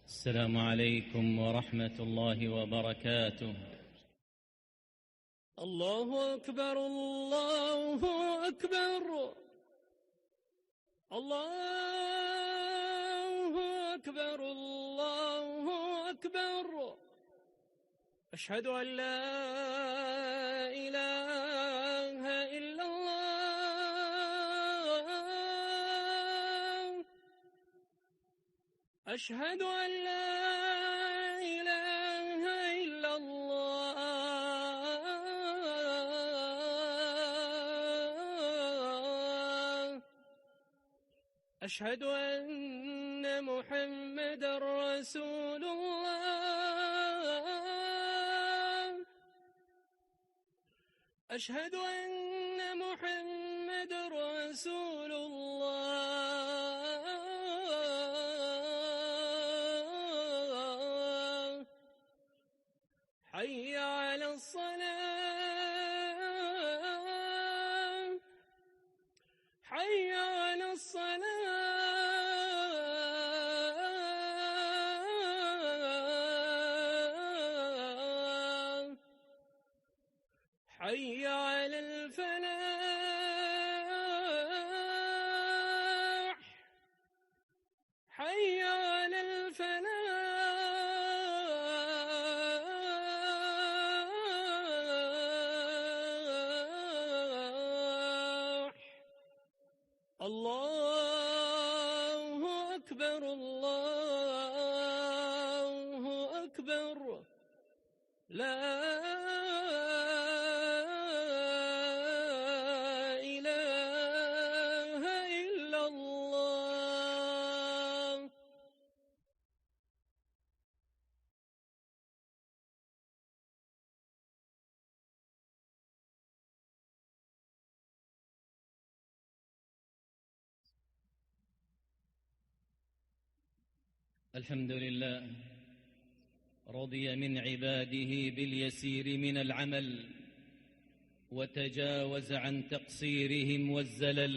السلام عليكم ورحمة الله وبركاته. الله أكبر الله أكبر الله أكبر الله أكبر أشهد أن لا إله إلا الله أشهد أن لا إله إلا الله أشهد أن محمدا رسول الله أشهد أن محمدا رسول الله حي على الصلاة حي على الصلاة حي على الفلاح حي على الفلاح الله أكبر الله أكبر لا إله إلا الله. الحمد لله رضي من عباده باليسير من العمل وتجاوز عن تقصيرهم والزلل،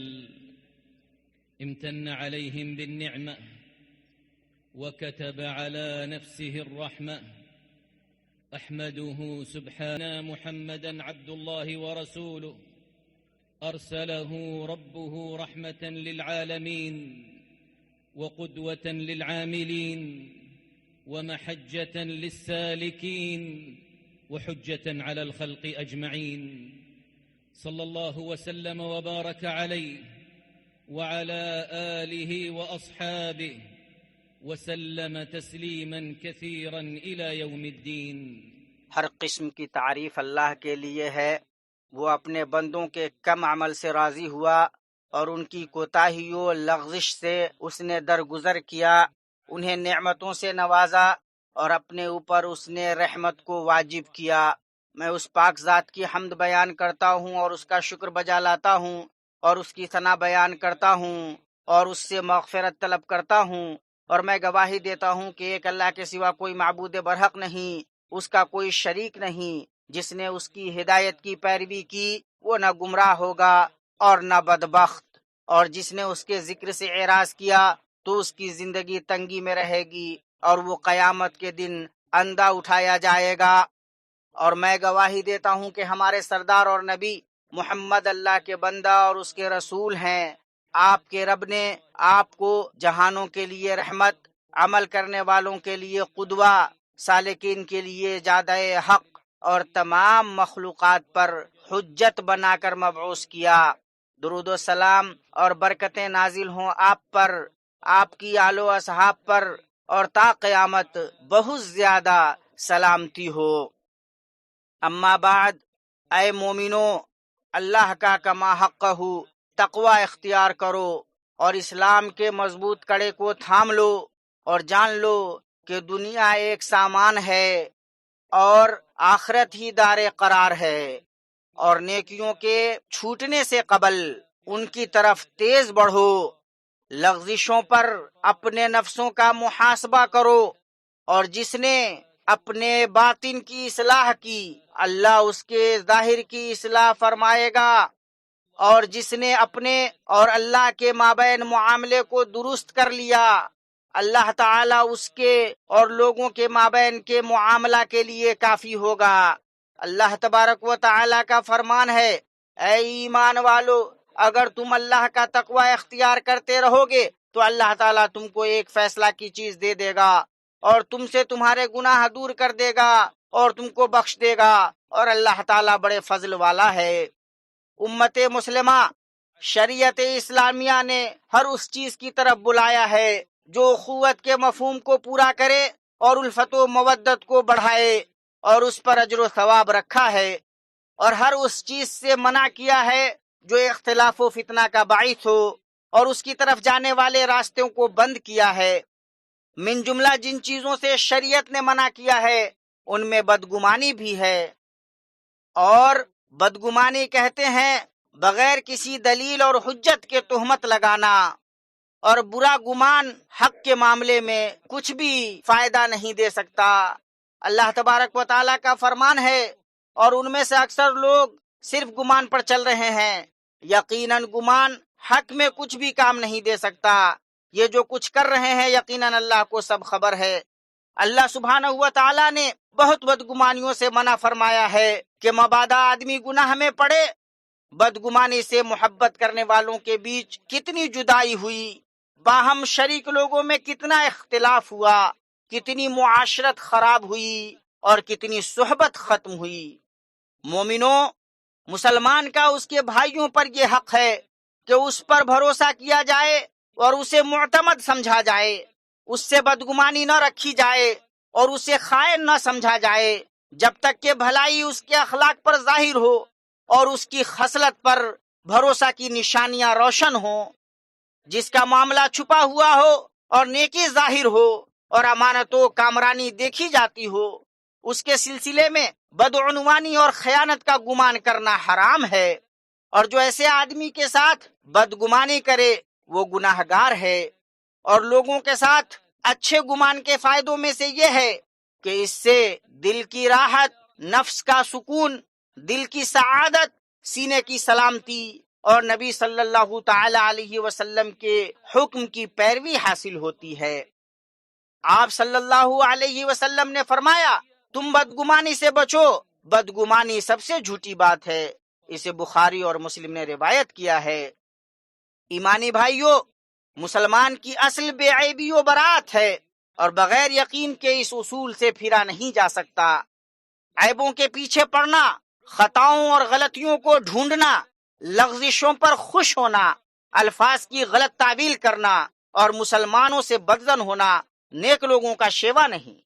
امتن عليهم بالنعمة وكتب على نفسه الرحمة. أحمده سبحانه محمدًا عبد الله ورسوله أرسله ربه رحمة للعالمين وقدوة للعاملين ومحجة للسالكين وحجة على الخلق أجمعين، صلى الله وسلم وبارك عليه وعلى آله وأصحابه وسلم تسليما كثيرا إلى يوم الدين۔ ہر قسم کی تعریف اللہ کے لیے ہے۔ وہ اپنے بندوں کے کم عمل سے راضی ہوا اور ان کی کوتاہیوں لغزش سے اس نے درگزر کیا، انہیں نعمتوں سے نوازا اور اپنے اوپر اس نے رحمت کو واجب کیا۔ میں اس پاک ذات کی حمد بیان کرتا ہوں اور اس کا شکر بجا لاتا ہوں اور اس کی ثنا بیان کرتا ہوں اور اس سے مغفرت طلب کرتا ہوں، اور میں گواہی دیتا ہوں کہ ایک اللہ کے سوا کوئی معبود برحق نہیں، اس کا کوئی شریک نہیں۔ جس نے اس کی ہدایت کی پیروی کی وہ نہ گمراہ ہوگا اور نہ بدبخت، اور جس نے اس کے ذکر سے اعراض کیا تو اس کی زندگی تنگی میں رہے گی اور وہ قیامت کے دن اندھا اٹھایا جائے گا۔ اور میں گواہی دیتا ہوں کہ ہمارے سردار اور نبی محمد اللہ کے بندہ اور اس کے رسول ہیں۔ آپ کے رب نے آپ کو جہانوں کے لیے رحمت، عمل کرنے والوں کے لیے قدوہ، سالکین کے لیے جادہ حق اور تمام مخلوقات پر حجت بنا کر مبعوث کیا۔ درود و سلام اور برکتیں نازل ہوں آپ پر، آپ کی آل و اصحاب پر، اور تا قیامت بہت زیادہ سلامتی ہو۔ اما بعد، اے مومنو، اللہ کا کما حقہ تقوی اختیار کرو اور اسلام کے مضبوط کڑے کو تھام لو، اور جان لو کہ دنیا ایک سامان ہے اور آخرت ہی دار قرار ہے، اور نیکیوں کے چھوٹنے سے قبل ان کی طرف تیز بڑھو۔ لغزشوں پر اپنے نفسوں کا محاسبہ کرو، اور جس نے اپنے باطن کی اصلاح کی اللہ اس کے ظاہر کی اصلاح فرمائے گا، اور جس نے اپنے اور اللہ کے مابین معاملے کو درست کر لیا اللہ تعالیٰ اس کے اور لوگوں کے مابین کے معاملہ کے لیے کافی ہوگا۔ اللہ تبارک و تعالیٰ کا فرمان ہے، اے ایمان والو، اگر تم اللہ کا تقوی اختیار کرتے رہو گے تو اللہ تعالیٰ تم کو ایک فیصلہ کی چیز دے دے گا اور تم سے تمہارے گناہ دور کر دے گا اور تم کو بخش دے گا، اور اللہ تعالیٰ بڑے فضل والا ہے۔ امت مسلمہ، شریعت اسلامیہ نے ہر اس چیز کی طرف بلایا ہے جو اخوت کے مفہوم کو پورا کرے اور الفت و مودت کو بڑھائے اور اس پر اجر و ثواب رکھا ہے، اور ہر اس چیز سے منع کیا ہے جو اختلاف و فتنہ کا باعث ہو اور اس کی طرف جانے والے راستوں کو بند کیا ہے۔ من جملہ جن چیزوں سے شریعت نے منع کیا ہے ان میں بدگمانی بھی ہے، اور بدگمانی کہتے ہیں بغیر کسی دلیل اور حجت کے تہمت لگانا، اور برا گمان حق کے معاملے میں کچھ بھی فائدہ نہیں دے سکتا۔ اللہ تبارک و تعالیٰ کا فرمان ہے، اور ان میں سے اکثر لوگ صرف گمان پر چل رہے ہیں، یقیناً گمان حق میں کچھ بھی کام نہیں دے سکتا۔ یہ جو کچھ کر رہے ہیں یقیناً اللہ کو سب خبر ہے۔ اللہ سبحانہ و تعالیٰ نے بہت بدگمانیوں سے منع فرمایا ہے کہ مبادا آدمی گناہ میں پڑے، بدگمانی سے محبت کرنے والوں کے بیچ کتنی جدائی ہوئی، باہم شریک لوگوں میں کتنا اختلاف ہوا، کتنی معاشرت خراب ہوئی اور کتنی صحبت ختم ہوئی۔ مومنوں، مسلمان کا اس کے بھائیوں پر یہ حق ہے کہ اس پر بھروسہ کیا جائے اور اسے معتمد سمجھا جائے، اس سے بدگمانی نہ رکھی جائے اور اسے خائن نہ سمجھا جائے، جب تک کہ بھلائی اس کے اخلاق پر ظاہر ہو اور اس کی خصلت پر بھروسہ کی نشانیاں روشن ہوں۔ جس کا معاملہ چھپا ہوا ہو اور نیکی ظاہر ہو اور امانت و کامرانی دیکھی جاتی ہو، اس کے سلسلے میں بدعنوانی اور خیانت کا گمان کرنا حرام ہے، اور جو ایسے آدمی کے ساتھ بدگمانی کرے وہ گناہ گار ہے۔ اور لوگوں کے ساتھ اچھے گمان کے فائدوں میں سے یہ ہے کہ اس سے دل کی راحت، نفس کا سکون، دل کی سعادت، سینے کی سلامتی اور نبی صلی اللہ تعالی علیہ وسلم کے حکم کی پیروی حاصل ہوتی ہے۔ آپ صلی اللہ علیہ وسلم نے فرمایا، تم بدگمانی سے بچو، بدگمانی سب سے جھوٹی بات ہے۔ اسے بخاری اور مسلم نے روایت کیا ہے۔ ایمانی بھائیو، مسلمان کی اصل بے عیبی و برات ہے، اور بغیر یقین کے اس اصول سے پھرا نہیں جا سکتا۔ عیبوں کے پیچھے پڑنا، خطاؤں اور غلطیوں کو ڈھونڈنا، لغزشوں پر خوش ہونا، الفاظ کی غلط تعبیر کرنا اور مسلمانوں سے بدظن ہونا نیک لوگوں کا شیوا نہیں۔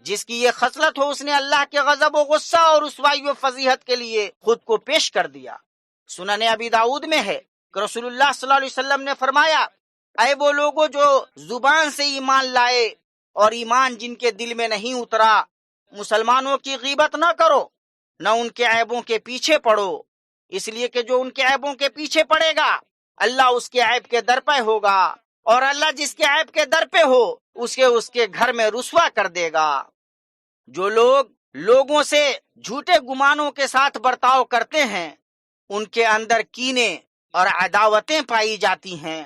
جس کی یہ خصلت ہو اس نے اللہ کے غضب و غصہ اور رسوائی و فضیحت کے لیے خود کو پیش کر دیا۔ سنن ابی داؤد میں ہے کہ رسول اللہ صلی اللہ علیہ وسلم نے فرمایا، اے وہ لوگوں جو زبان سے ایمان لائے اور ایمان جن کے دل میں نہیں اترا، مسلمانوں کی غیبت نہ کرو، نہ ان کے عیبوں کے پیچھے پڑو، اس لیے کہ جو ان کے عیبوں کے پیچھے پڑے گا اللہ اس کے عیب کے درپے ہوگا، اور اللہ جس کے عیب کے درپے ہو اسے اس کے گھر میں رسوا کر دے گا۔ جو لوگ لوگوں سے جھوٹے گمانوں کے ساتھ برتاؤ کرتے ہیں ان کے اندر کینے اور عداوتیں پائی جاتی ہیں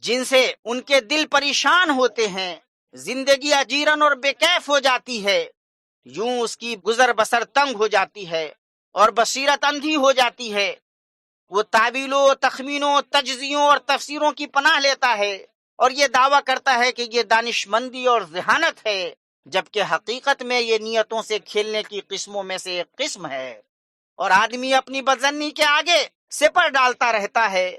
جن سے ان کے دل پریشان ہوتے ہیں، زندگی اجیرن اور بے کیف ہو جاتی ہے، یوں اس کی گزر بسر تنگ ہو جاتی ہے اور بصیرت اندھی ہو جاتی ہے۔ وہ تعویلوں، تخمینوں، تجزیوں اور تفسیروں کی پناہ لیتا ہے اور یہ دعویٰ کرتا ہے کہ یہ دانش مندی اور ذہانت ہے، جبکہ حقیقت میں یہ نیتوں سے کھیلنے کی قسموں میں سے ایک قسم ہے، اور آدمی اپنی بدظنی کے آگے سپر ڈالتا رہتا ہے۔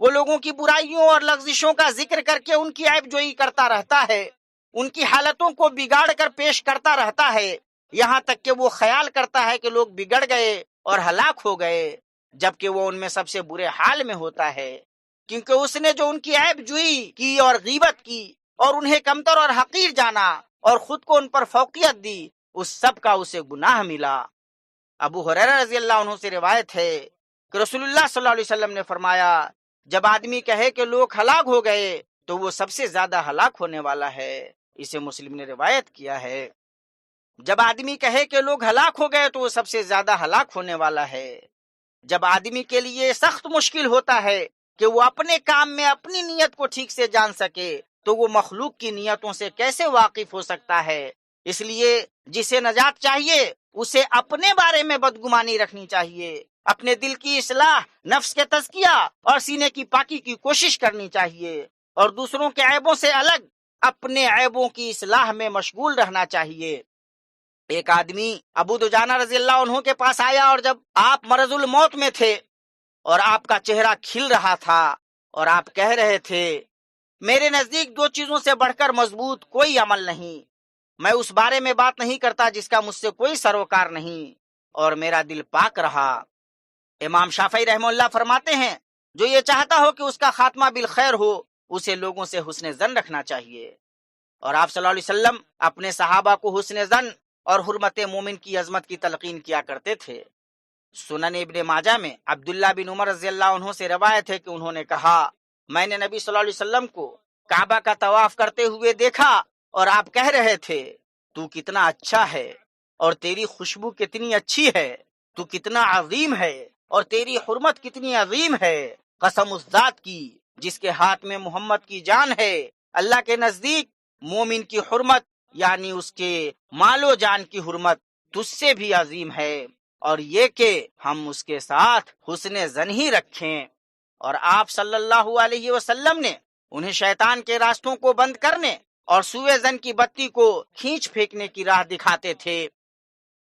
وہ لوگوں کی برائیوں اور لغزشوں کا ذکر کر کے ان کی عیب جوئی کرتا رہتا ہے، ان کی حالتوں کو بگاڑ کر پیش کرتا رہتا ہے، یہاں تک کہ وہ خیال کرتا ہے کہ لوگ بگڑ گئے اور ہلاک ہو گئے، جبکہ وہ ان میں سب سے برے حال میں ہوتا ہے، کیونکہ اس نے جو ان کی عیب جوئی کی اور غیبت کی اور انہیں کمتر اور حقیر جانا اور خود کو ان پر فوقیت دی، اس سب کا اسے گناہ ملا۔ ابو ہریرہ رضی اللہ عنہ سے روایت ہے کہ رسول اللہ صلی اللہ علیہ وسلم نے فرمایا، جب آدمی کہے کہ لوگ ہلاک ہو گئے تو وہ سب سے زیادہ ہلاک ہونے والا ہے۔ اسے مسلم نے روایت کیا ہے۔ جب آدمی کہے کہ لوگ ہلاک ہو گئے تو وہ سب سے زیادہ ہلاک ہونے والا ہے۔ جب آدمی کے لیے سخت مشکل ہوتا ہے کہ وہ اپنے کام میں اپنی نیت کو ٹھیک سے جان سکے تو وہ مخلوق کی نیتوں سے کیسے واقف ہو سکتا ہے؟ اس لیے جسے نجات چاہیے اسے اپنے بارے میں بدگمانی رکھنی چاہیے، اپنے دل کی اصلاح، نفس کے تزکیہ اور سینے کی پاکی کی کوشش کرنی چاہیے، اور دوسروں کے عیبوں سے الگ اپنے عیبوں کی اصلاح میں مشغول رہنا چاہیے۔ ایک آدمی ابو دجانہ رضی اللہ عنہ کے پاس آیا، اور جب آپ مرض الموت میں تھے اور آپ کا چہرہ کھل رہا تھا اور آپ کہہ رہے تھے، میرے نزدیک دو چیزوں سے بڑھ کر مضبوط کوئی عمل نہیں، میں اس بارے میں بات نہیں کرتا جس کا مجھ سے کوئی سروکار نہیں، اور میرا دل پاک رہا۔ امام شافعی رحمہ اللہ فرماتے ہیں، جو یہ چاہتا ہو کہ اس کا خاتمہ بالخیر ہو اسے لوگوں سے حسن ظن رکھنا چاہیے۔ اور آپ صلی اللہ علیہ وسلم اپنے صحابہ کو حسن ظن اور حرمت مومن کی عظمت کی تلقین کیا کرتے تھے۔ سنن ابن ماجہ میں عبداللہ بن عمر رضی اللہ عنہ سے روایت ہے کہ انہوں نے کہا، میں نے نبی صلی اللہ علیہ وسلم کو کعبہ کا طواف کرتے ہوئے دیکھا اور آپ کہہ رہے تھے، تو کتنا اچھا ہے اور تیری خوشبو کتنی اچھی ہے، تو کتنا عظیم ہے اور تیری حرمت کتنی عظیم ہے، قسم اس ذات کی جس کے ہاتھ میں محمد کی جان ہے، اللہ کے نزدیک مومن کی حرمت یعنی اس کے مال و جان کی حرمت تجھ سے بھی عظیم ہے، اور یہ کہ ہم اس کے ساتھ حسن ظن ہی رکھیں۔ اور آپ صلی اللہ علیہ وسلم نے انہیں شیطان کے راستوں کو بند کرنے اور سوء ظن کی بتی کو کھینچ پھینکنے کی راہ دکھاتے تھے۔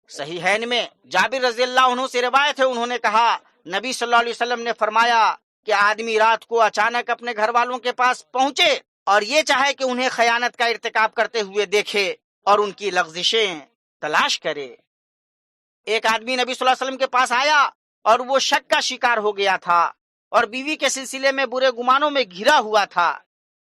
صحیحین میں جابر رضی اللہ عنہ سے روایت ہے، انہوں نے کہا، نبی صلی اللہ علیہ وسلم نے فرمایا کہ آدمی رات کو اچانک اپنے گھر والوں کے پاس پہنچے اور یہ چاہے کہ انہیں خیانت کا ارتکاب کرتے ہوئے دیکھے اور ان کی لغزشیں تلاش کرے۔ ایک آدمی نبی صلی اللہ علیہ وسلم کے پاس آیا اور وہ شک کا شکار ہو گیا تھا اور بیوی کے سلسلے میں برے گمانوں میں گھرا ہوا تھا،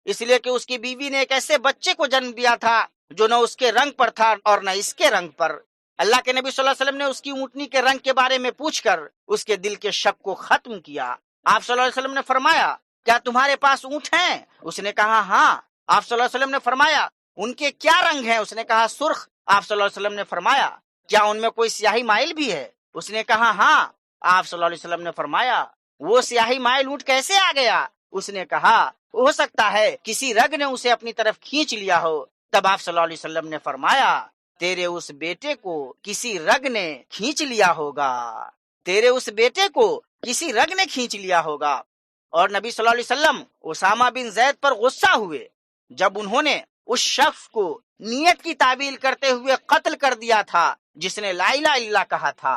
اس لیے کہ اس کی بیوی نے ایک ایسے بچے کو جنم دیا تھا جو نہ اس کے رنگ پر تھا اور نہ اس کے رنگ پر۔ اللہ کے نبی صلی اللہ علیہ وسلم نے اس کی اونٹنی کے رنگ کے بارے میں پوچھ کر اس کے دل کے شک کو ختم کیا۔ آپ صلی اللہ علیہ وسلم نے فرمایا، کیا تمہارے پاس اونٹ ہیں؟ اس نے کہا ہاں۔ آپ صلی اللہ علیہ وسلم نے فرمایا، ان کے کیا رنگ ہیں؟ اس نے کہا سرخ۔ آپ صلی اللہ علیہ وسلم نے فرمایا، کیا ان میں کوئی سیاہی مائل بھی ہے؟ اس نے کہا ہاں۔ آپ صلی اللہ علیہ وسلم نے فرمایا، وہ سیاہی مائل اونٹ کیسے آ گیا؟ اس نے کہا، ہو سکتا ہے کسی رگ نے اسے اپنی طرف کھینچ لیا ہو۔ تب آپ صلی اللہ علیہ وسلم نے فرمایا، تیرے اس بیٹے کو کسی رگ نے کھینچ لیا ہوگا، تیرے اس بیٹے کو کسی رگ نے کھینچ لیا ہوگا۔ اور نبی صلی اللہ علیہ وسلم اسامہ بن زید پر غصہ ہوئے جب انہوں نے اس شخص کو نیت کی تعویل کرتے ہوئے قتل کر دیا تھا جس نے لا الہ الا اللہ کہا تھا۔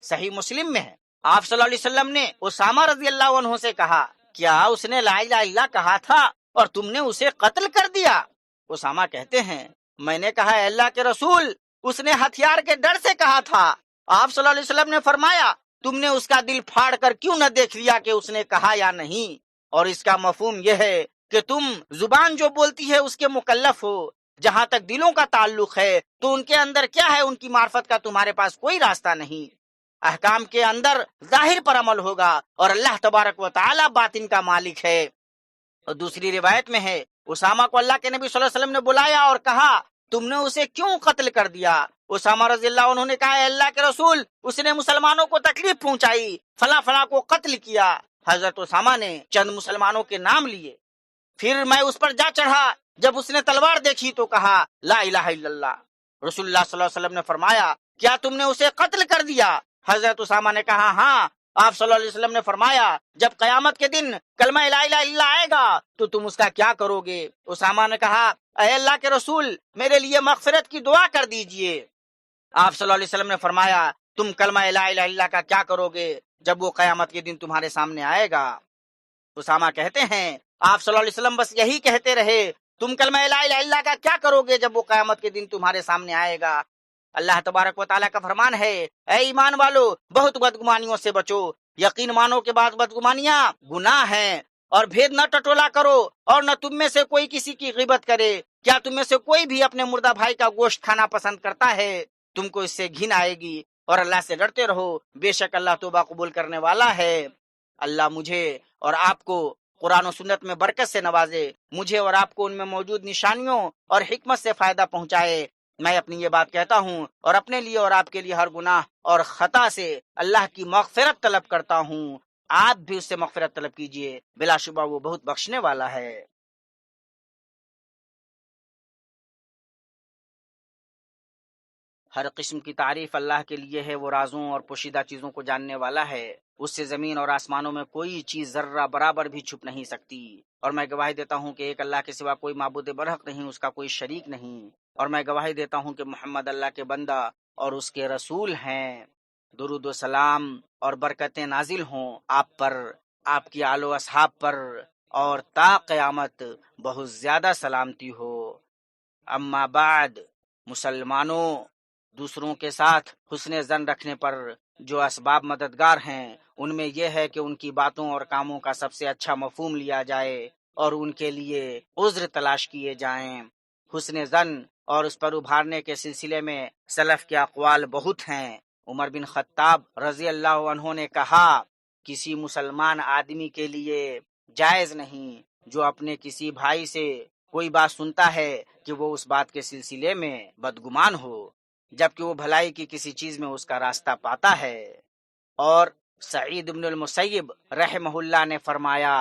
صحیح مسلم میں ہے، آپ صلی اللہ علیہ وسلم نے اسامہ رضی اللہ عنہ سے کہا، کیا اس نے لا الہ الا اللہ کہا تھا اور تم نے اسے قتل کر دیا؟ اسامہ کہتے ہیں، میں نے کہا، اے اللہ کے رسول، اس نے ہتھیار کے ڈر سے کہا تھا۔ آپ صلی اللہ علیہ وسلم نے فرمایا، تم نے اس کا دل پھاڑ کر کیوں نہ دیکھ لیا کہ اس نے کہا یا نہیں؟ اور اس کا مفہوم یہ ہے کہ تم زبان جو بولتی ہے اس کے مکلف ہو، جہاں تک دلوں کا تعلق ہے تو ان کے اندر کیا ہے، ان کی معرفت کا تمہارے پاس کوئی راستہ نہیں۔ احکام کے اندر ظاہر پر عمل ہوگا اور اللہ تبارک و تعالی باطن کا مالک ہے۔ اور دوسری روایت میں ہے، اسامہ کو اللہ کے نبی صلی اللہ علیہ وسلم نے بلایا اور کہا، تم نے اسے کیوں قتل کر دیا؟ اسامہ رضی اللہ عنہ نے کہا، اے اللہ کے رسول، اس نے مسلمانوں کو تکلیف پہنچائی، فلاں فلاں کو قتل کیا۔ حضرت اسامہ نے چند مسلمانوں کے نام لیے، پھر میں اس پر جا چڑھا، جب اس نے تلوار دیکھی تو کہا، لا الہ الا اللہ۔ رسول اللہ صلی اللہ علیہ وسلم نے فرمایا، کیا تم نے اسے قتل کر دیا؟ حضرت اسامہ نے کہا ہاں۔ آپ صلی اللہ علیہ وسلم نے فرمایا، جب قیامت کے دن کلمہ لا الہ الا اللہ آئے گا تو تم اس کا کیا کرو گے؟ اسامہ نے کہا، اے اللہ کے رسول، میرے لیے مغفرت کی دعا کر دیجئے۔ آپ صلی اللہ علیہ وسلم نے فرمایا، تم کلمہ لا الہ الا اللہ کا کیا کرو گے جب وہ قیامت کے دن تمہارے سامنے آئے گا؟ اسامہ کہتے ہیں، آپ صلی اللہ علیہ وسلم بس یہی کہتے رہے، تم کلمہ لا الہ الا اللہ کا کیا کرو گے جب وہ قیامت کے دن تمہارے سامنے آئے گا؟ اللہ تبارک و تعالیٰ کا فرمان ہے، اے ایمان والو، بہت بدگمانیوں سے بچو، یقین مانو کے بعد بدگمانیاں گناہ ہیں، اور بھید نہ ٹٹولا کرو، اور نہ تم میں سے کوئی کسی کی غیبت کرے۔ کیا تم میں سے کوئی بھی اپنے مردہ بھائی کا گوشت کھانا پسند کرتا ہے؟ تم کو اس سے گھن آئے گی، اور اللہ سے ڈرتے رہو، بے شک اللہ توبہ قبول کرنے والا ہے۔ اللہ مجھے اور آپ کو قرآن و سنت میں برکت سے نوازے، مجھے اور آپ کو ان میں موجود نشانیوں اور حکمت سے فائدہ پہنچائے۔ میں اپنی یہ بات کہتا ہوں اور اپنے لیے اور آپ کے لیے ہر گناہ اور خطا سے اللہ کی مغفرت طلب کرتا ہوں۔ آپ بھی اس سے مغفرت طلب کیجئے، بلا شبہ وہ بہت بخشنے والا ہے۔ ہر قسم کی تعریف اللہ کے لیے ہے، وہ رازوں اور پوشیدہ چیزوں کو جاننے والا ہے، اس سے زمین اور آسمانوں میں کوئی چیز ذرہ برابر بھی چھپ نہیں سکتی، اور میں گواہی دیتا ہوں کہ ایک اللہ کے سوا کوئی معبود برحق نہیں، اس کا کوئی شریک نہیں، اور میں گواہی دیتا ہوں کہ محمد اللہ کے بندہ اور اس کے رسول ہیں۔ درود و سلام اور برکتیں نازل ہوں آپ پر، آپ کی آل و اصحاب پر، اور تا قیامت بہت زیادہ سلامتی ہو۔ اما بعد، مسلمانوں، دوسروں کے ساتھ حسن زن رکھنے پر جو اسباب مددگار ہیں، ان میں یہ ہے کہ ان کی باتوں اور کاموں کا سب سے اچھا مفہوم لیا جائے اور ان کے لیے عذر تلاش کیے جائیں۔ حسن زن اور اس پر ابھارنے کے سلسلے میں سلف کے اقوال بہت ہیں۔ عمر بن خطاب رضی اللہ عنہ نے کہا، کسی مسلمان آدمی کے لیے جائز نہیں جو اپنے کسی بھائی سے کوئی بات سنتا ہے کہ وہ اس بات کے سلسلے میں بدگمان ہو، جبکہ وہ بھلائی کی کسی چیز میں اس کا راستہ پاتا ہے۔ اور سعید بن المسیب رحمہ اللہ نے فرمایا،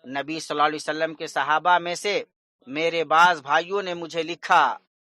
نبی صلی اللہ علیہ وسلم کے صحابہ میں سے میرے بعض بھائیوں نے مجھے لکھا،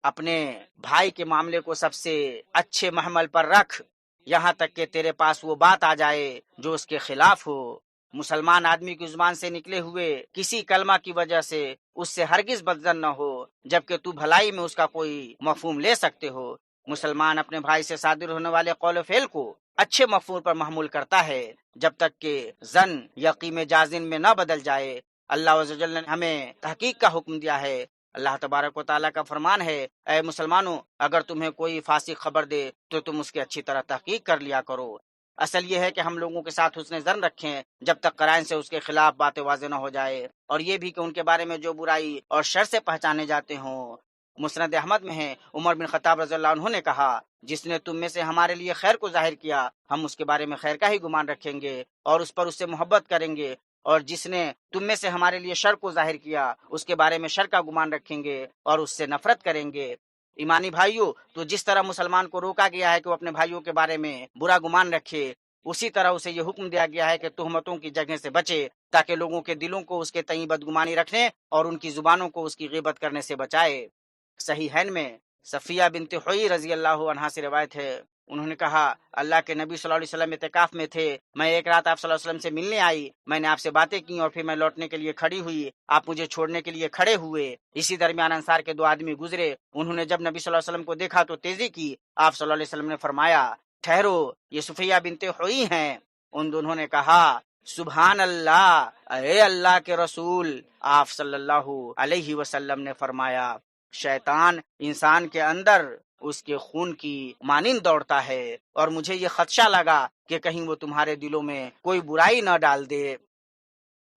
اپنے بھائی کے معاملے کو سب سے اچھے محمل پر رکھ، یہاں تک کہ تیرے پاس وہ بات آ جائے جو اس کے خلاف ہو۔ مسلمان آدمی کی زبان سے نکلے ہوئے کسی کلمہ کی وجہ سے اس سے ہرگز بدظن نہ ہو، جبکہ تو بھلائی میں اس کا کوئی مفہوم لے سکتے ہو۔ مسلمان اپنے بھائی سے صادر ہونے والے قول و فعل کو اچھے مفہوم پر محمول کرتا ہے، جب تک کہ ظن یقین جازم میں نہ بدل جائے۔ اللہ عز و جل نے ہمیں تحقیق کا حکم دیا ہے۔ اللہ تبارک و تعالیٰ کا فرمان ہے، اے مسلمانوں، اگر تمہیں کوئی فاسق خبر دے تو تم اس کی اچھی طرح تحقیق کر لیا کرو۔ اصل یہ ہے کہ ہم لوگوں کے ساتھ حسن ظن رکھیں جب تک قرائن سے اس کے خلاف باتیں واضح نہ ہو جائے، اور یہ بھی کہ ان کے بارے میں جو برائی اور شر سے پہچانے جاتے ہوں۔ مسند احمد میں ہے، عمر بن خطاب رضی اللہ عنہ نے کہا، جس نے تم میں سے ہمارے لیے خیر کو ظاہر کیا، ہم اس کے بارے میں خیر کا ہی گمان رکھیں گے اور اس پر اس سے محبت کریں گے، اور جس نے تم میں سے ہمارے لیے شر کو ظاہر کیا، اس کے بارے میں شر کا گمان رکھیں گے اور اس سے نفرت کریں گے۔ ایمانی بھائیوں، تو جس طرح مسلمان کو روکا گیا ہے کہ وہ اپنے بھائیوں کے بارے میں برا گمان رکھے، اسی طرح اسے یہ حکم دیا گیا ہے کہ تہمتوں کی جگہ سے بچے، تاکہ لوگوں کے دلوں کو اس کے تئیں بدگمانی رکھنے اور ان کی زبانوں کو اس کی غیبت کرنے سے بچائے۔ صحیحین میں صفیہ بنت حوی رضی اللہ عنہا سے روایت ہے، انہوں نے کہا، اللہ کے نبی صلی اللہ علیہ وسلم اعتکاف میں تھے، میں ایک رات آپ صلی اللہ علیہ وسلم سے ملنے آئی، میں نے آپ سے باتیں کی اور پھر میں لوٹنے کے لیے کھڑی ہوئی، آپ مجھے چھوڑنے کے لیے کھڑے ہوئے، اسی درمیان انصار کے 2 آدمی گزرے، انہوں نے جب نبی صلی اللہ علیہ وسلم کو دیکھا تو تیزی کی، آپ صلی اللہ علیہ وسلم نے فرمایا، ٹھہرو، یہ صفیہ بنت حوی ہیں۔ ان دونوں نے کہا، سبحان اللہ، اے اللہ کے رسول۔ آپ صلی اللہ علیہ وسلم نے فرمایا، شیطان انسان کے اندر اس کے خون کی مانند دوڑتا ہے، اور مجھے یہ خدشہ لگا کہ کہیں وہ تمہارے دلوں میں کوئی برائی نہ ڈال دے۔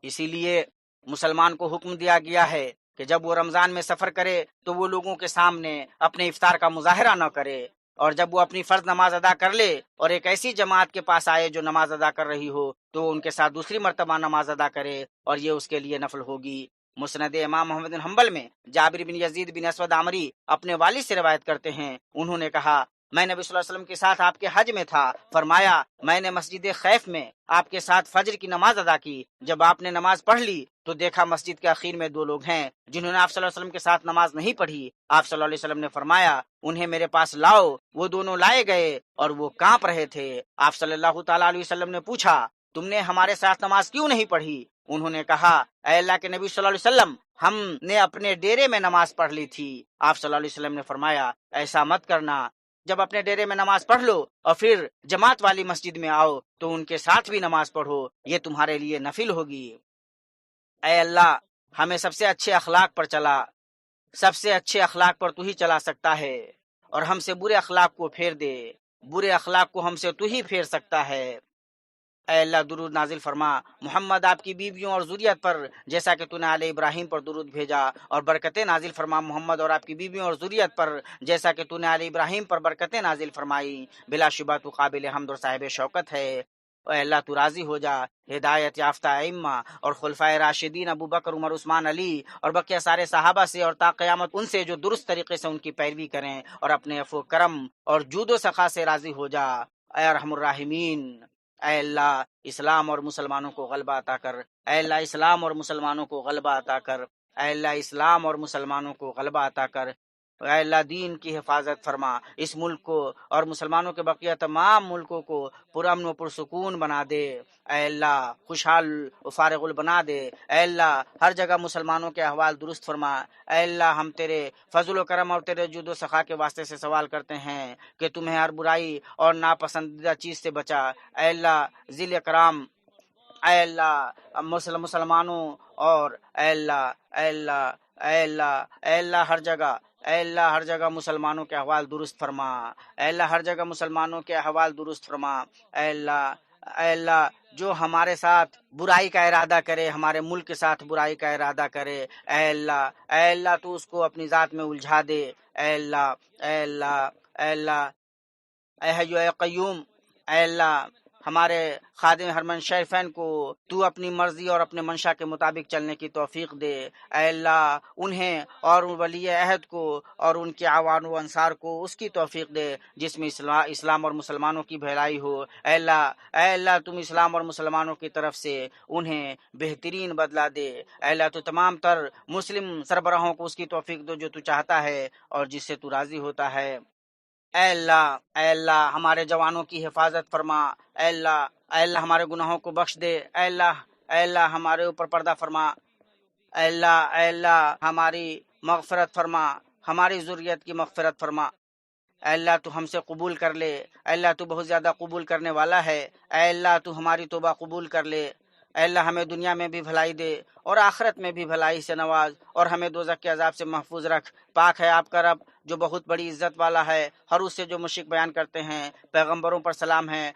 اسی لیے مسلمان کو حکم دیا گیا ہے کہ جب وہ رمضان میں سفر کرے تو وہ لوگوں کے سامنے اپنے افطار کا مظاہرہ نہ کرے، اور جب وہ اپنی فرض نماز ادا کر لے اور ایک ایسی جماعت کے پاس آئے جو نماز ادا کر رہی ہو تو ان کے ساتھ دوسری مرتبہ نماز ادا کرے، اور یہ اس کے لیے نفل ہوگی۔ مسند امام محمد بن حنبل میں جابر بن یزید بن اسود عمری اپنے والد سے روایت کرتے ہیں، انہوں نے کہا، میں نبی صلی اللہ علیہ وسلم کے ساتھ آپ کے حج میں تھا، فرمایا، میں نے مسجد خیف میں آپ کے ساتھ فجر کی نماز ادا کی، جب آپ نے نماز پڑھ لی تو دیکھا مسجد کے اخیر میں 2 لوگ ہیں جنہوں نے آپ صلی اللہ علیہ وسلم کے ساتھ نماز نہیں پڑھی۔ آپ صلی اللہ علیہ وسلم نے فرمایا، انہیں میرے پاس لاؤ۔ وہ دونوں لائے گئے اور وہ کانپ رہے تھے۔ آپ صلی اللہ تعالیٰ علیہ وسلم نے پوچھا، تم نے ہمارے ساتھ نماز کیوں نہیں پڑھی؟ انہوں نے کہا، اے اللہ کے نبی صلی اللہ علیہ وسلم، ہم نے اپنے ڈیرے میں نماز پڑھ لی تھی۔ آپ صلی اللہ علیہ وسلم نے فرمایا، ایسا مت کرنا، جب اپنے ڈیرے میں نماز پڑھ لو اور پھر جماعت والی مسجد میں آؤ تو ان کے ساتھ بھی نماز پڑھو، یہ تمہارے لیے نفل ہوگی۔ اے اللہ، ہمیں سب سے اچھے اخلاق پر چلا، سب سے اچھے اخلاق پر تو ہی چلا سکتا ہے، اور ہم سے برے اخلاق کو پھیر دے، برے اخلاق کو ہم سے تو ہی پھیر سکتا ہے۔ اے اللہ، درود نازل فرما محمد آپ کی بیویوں اور ذریت پر جیسا کہ تو نے آل ابراہیم پر درود بھیجا، اور برکتیں نازل فرما محمد اور آپ کی بیویوں اور ذریت پر جیسا کہ تو نے آل ابراہیم پر برکتیں نازل فرمائی۔ بلا شبہ تو قابل حمد اور صاحب شوکت ہے۔ اے اللہ، تو راضی ہو جا ہدایت یافتہ ائمہ اور خلفائے راشدین ابو بکر، عمر، عثمان، علی اور بقیہ سارے صحابہ سے، اور تا قیامت ان سے جو درست طریقے سے ان کی پیروی کریں، اور اپنے عفو کرم اور جود و سخا سے راضی ہو جا۔ اے ارحم الراحمین، اے اللہ، اسلام اور مسلمانوں کو غلبہ عطا کر۔ اے اللہ، اسلام اور مسلمانوں کو غلبہ عطا کر۔ اے اللہ، اسلام اور مسلمانوں کو غلبہ عطا کر۔ اے اللہ دین کی حفاظت فرما، اس ملک کو اور مسلمانوں کے بقیہ تمام ملکوں کو پرامن و پرسکون بنا دے، اے اللہ خوشحال و فارغ بنا دے، اے اللہ ہر جگہ مسلمانوں کے احوال درست فرما۔ اے اللہ ہم تیرے فضل و کرم اور تیرے جود و سخا کے واسطے سے سوال کرتے ہیں کہ تمہیں ہر برائی اور ناپسندیدہ چیز سے بچا۔ اے اللہ ذی اکرام، اے اللہ مسلمانوں اور اے اللہ اے اللہ اے اللہ اے اللہ ہر جگہ، اے اللہ ہر جگہ مسلمانوں کے احوال درست فرما، اے اللہ ہر جگہ مسلمانوں کے احوال درست فرما۔ اے اللہ اے اللہ جو ہمارے ساتھ برائی کا ارادہ کرے، ہمارے ملک کے ساتھ برائی کا ارادہ کرے، اے اللہ تو اس کو اپنی ذات میں الجھا دے۔ اے اللہ اے اللہ اے اللہ اے حی اے قیوم، اے اللہ ہمارے خادم حرمین شریفین کو تو اپنی مرضی اور اپنے منشا کے مطابق چلنے کی توفیق دے۔ اے اللہ انہیں اور ولی عہد کو اور ان کے اعوان و انصار کو اس کی توفیق دے جس میں اسلام اور مسلمانوں کی بھلائی ہو۔ اے اللہ تم اسلام اور مسلمانوں کی طرف سے انہیں بہترین بدلہ دے۔ اے اللہ تو تمام تر مسلم سربراہوں کو اس کی توفیق دو جو تو چاہتا ہے اور جس سے تو راضی ہوتا ہے۔ اے اللہ ہمارے جوانوں کی حفاظت فرما۔ اے اللہ ہمارے گناہوں کو بخش دے۔ اے اللہ ہمارے اوپر پردہ فرما۔ اے اللہ ہماری مغفرت فرما، ہماری ذریت کی مغفرت فرما۔ اے اللہ تو ہم سے قبول کر لے، اے اللہ تو بہت زیادہ قبول کرنے والا ہے۔ اے اللہ تو ہماری توبہ قبول کر لے۔ اے اللہ ہمیں دنیا میں بھی بھلائی دے اور آخرت میں بھی بھلائی سے نواز، اور ہمیں دوزخ کے عذاب سے محفوظ رکھ۔ پاک ہے آپ کا رب جو بہت بڑی عزت والا ہے، ہر اس سے جو مشرک بیان کرتے ہیں۔ پیغمبروں پر سلام ہے